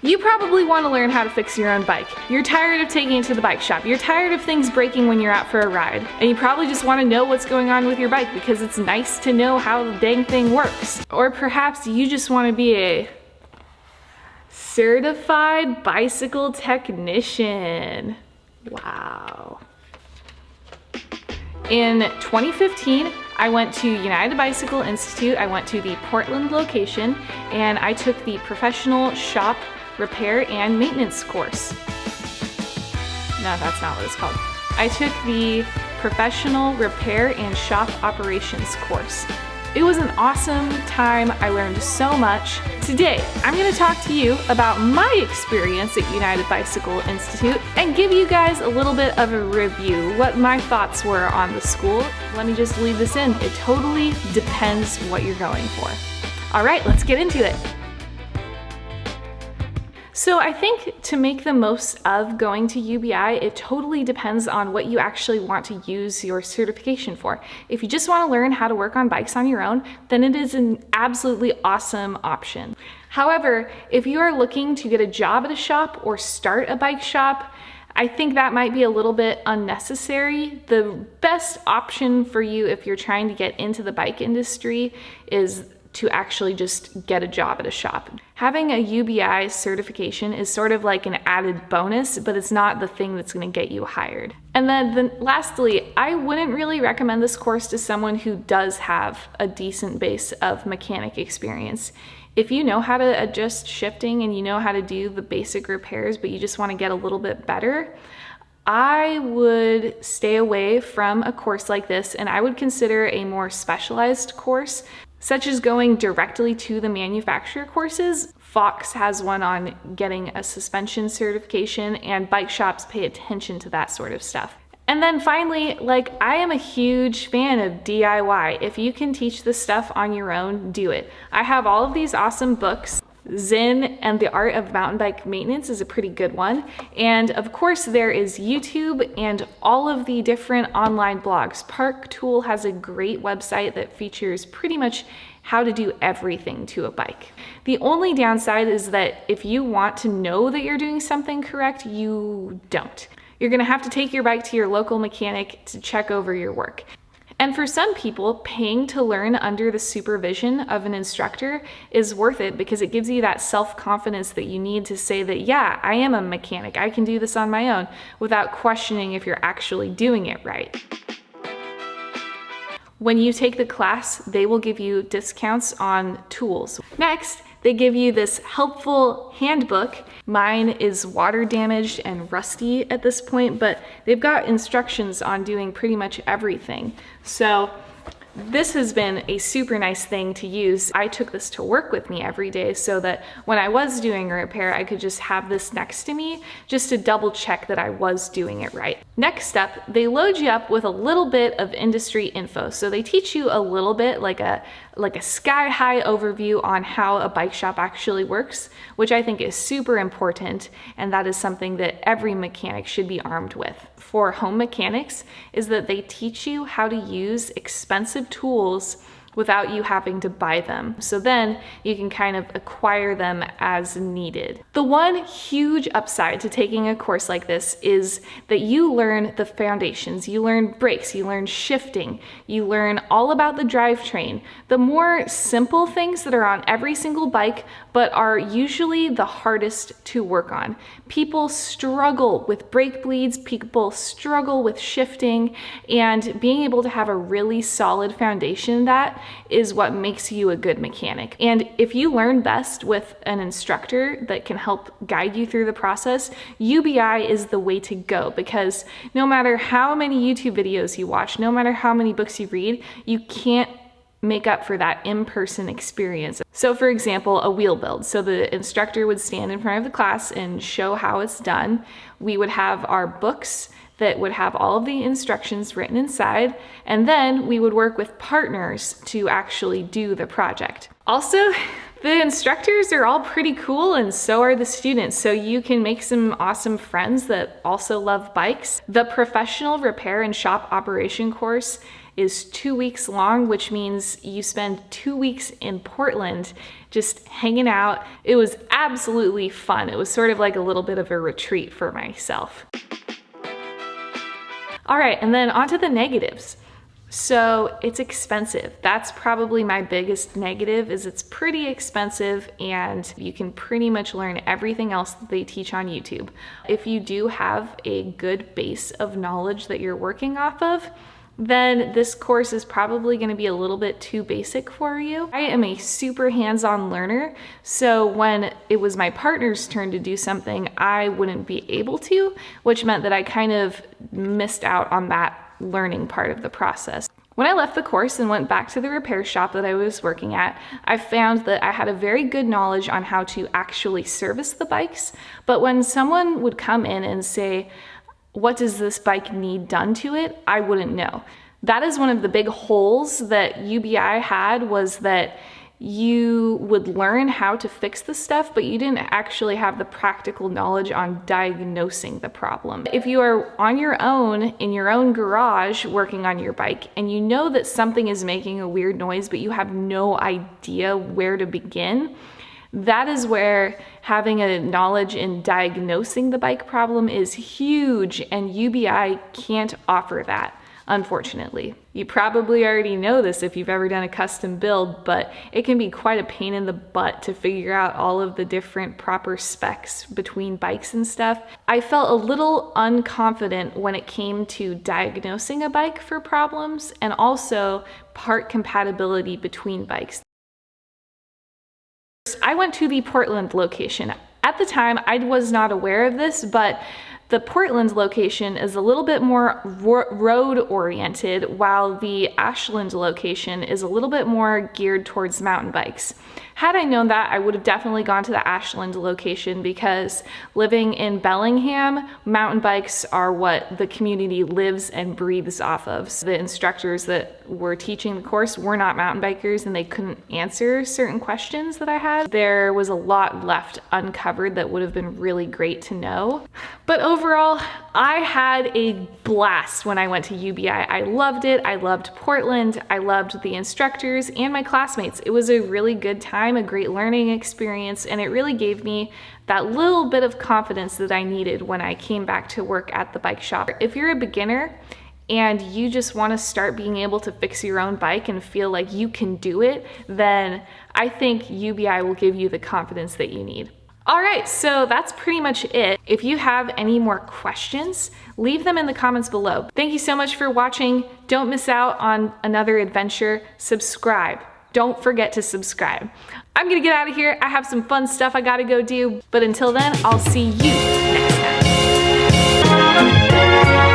You probably want to learn how to fix your own bike. You're tired of taking it to the bike shop. You're tired of things breaking when you're out for a ride. And you probably just want to know what's going on with your bike because it's nice to know how the dang thing works. Or perhaps you just want to be a certified bicycle technician. Wow. In 2015, I went to United Bicycle Institute. I went to the Portland location and I took the professional shop repair and maintenance course. No, that's not what it's called. I took the professional repair and shop operations course. It was an awesome time. I learned so much. Today, I'm going to talk to you about my experience at United Bicycle Institute and give you guys a little bit of a review, what my thoughts were on the school. Let me just leave this in. It totally depends what you're going for. All right, let's get into it. So I think to make the most of going to UBI, it totally depends on what you actually want to use your certification for. If you just want to learn how to work on bikes on your own, then it is an absolutely awesome option. However, if you are looking to get a job at a shop or start a bike shop, I think that might be a little bit unnecessary. The best option for you if you're trying to get into the bike industry is to actually just get a job at a shop. Having a UBI certification is sort of like an added bonus, but it's not the thing that's gonna get you hired. And then lastly, I wouldn't really recommend this course to someone who does have a decent base of mechanic experience. If you know how to adjust shifting and you know how to do the basic repairs, but you just wanna get a little bit better, I would stay away from a course like this and I would consider a more specialized course, such as going directly to the manufacturer courses. Fox has one on getting a suspension certification and bike shops pay attention to that sort of stuff. And then finally, I am a huge fan of DIY. If you can teach this stuff on your own, do it. I have all of these awesome books. Zen and the Art of Mountain Bike Maintenance is a pretty good one. And of course there is YouTube and all of the different online blogs. Park Tool has a great website that features pretty much how to do everything to a bike. The only downside is that if you want to know that you're doing something correct, you don't. You're gonna have to take your bike to your local mechanic to check over your work. And for some people, paying to learn under the supervision of an instructor is worth it because it gives you that self-confidence that you need to say that, yeah, I am a mechanic, I can do this on my own, without questioning if you're actually doing it right. When you take the class, they will give you discounts on tools. Next, they give you this helpful handbook. Mine is water damaged and rusty at this point, but they've got instructions on doing pretty much everything. So this has been a super nice thing to use. I took this to work with me every day so that when I was doing a repair, I could just have this next to me just to double check that I was doing it right. Next up, they load you up with a little bit of industry info. So they teach you a little bit, like a sky-high overview on how a bike shop actually works, which I think is super important, and that is something that every mechanic should be armed with. For home mechanics is that they teach you how to use expensive tools without you having to buy them. So then you can kind of acquire them as needed. The one huge upside to taking a course like this is that you learn the foundations. You learn brakes, you learn shifting, you learn all about the drivetrain, the more simple things that are on every single bike, but are usually the hardest to work on. People struggle with brake bleeds, people struggle with shifting, and being able to have a really solid foundation in that is what makes you a good mechanic. And if you learn best with an instructor that can help guide you through the process, UBI is the way to go, because no matter how many YouTube videos you watch, no matter how many books you read, you can't make up for that in-person experience. So for example, a wheel build. So the instructor would stand in front of the class and show how it's done. We would have our books that would have all of the instructions written inside, and then we would work with partners to actually do the project. Also, the instructors are all pretty cool, and so are the students, so you can make some awesome friends that also love bikes. The professional repair and shop operation course is 2 weeks long, which means you spend 2 weeks in Portland just hanging out. It was absolutely fun. It was sort of like a little bit of a retreat for myself. All right, and then on to the negatives. So it's expensive. That's probably my biggest negative, is it's pretty expensive and you can pretty much learn everything else that they teach on YouTube. If you do have a good base of knowledge that you're working off of, then this course is probably going to be a little bit too basic for you. I am a super hands-on learner, so when it was my partner's turn to do something, I wouldn't be able to, which meant that I kind of missed out on that learning part of the process. When I left the course and went back to the repair shop that I was working at, I found that I had a very good knowledge on how to actually service the bikes, but when someone would come in and say, "What does this bike need done to it?" I wouldn't know. That is one of the big holes that UBI had, was that you would learn how to fix the stuff, but you didn't actually have the practical knowledge on diagnosing the problem. If you are on your own in your own garage working on your bike and you know that something is making a weird noise, but you have no idea where to begin, that is where having a knowledge in diagnosing the bike problem is huge, and UBI can't offer that, unfortunately. You probably already know this if you've ever done a custom build, but it can be quite a pain in the butt to figure out all of the different proper specs between bikes and stuff. I felt a little unconfident when it came to diagnosing a bike for problems, and also part compatibility between bikes. I went to the Portland location. At the time, I was not aware of this, but the Portland location is a little bit more road oriented, while the Ashland location is a little bit more geared towards mountain bikes. Had I known that, I would have definitely gone to the Ashland location, because living in Bellingham, mountain bikes are what the community lives and breathes off of. So the instructors that were teaching the course were not mountain bikers, and they couldn't answer certain questions that I had. There was a lot left uncovered that would have been really great to know. But overall, I had a blast when I went to UBI. I loved it. I loved Portland. I loved the instructors and my classmates. It was a really good time, a great learning experience, and it really gave me that little bit of confidence that I needed when I came back to work at the bike shop. If you're a beginner and you just want to start being able to fix your own bike and feel like you can do it, then I think UBI will give you the confidence that you need. All right, so that's pretty much it. If you have any more questions, leave them in the comments below. Thank you so much for watching. Don't miss out on another adventure. Subscribe. Don't forget to subscribe. I'm gonna get out of here. I have some fun stuff I gotta go do, but until then, I'll see you next time.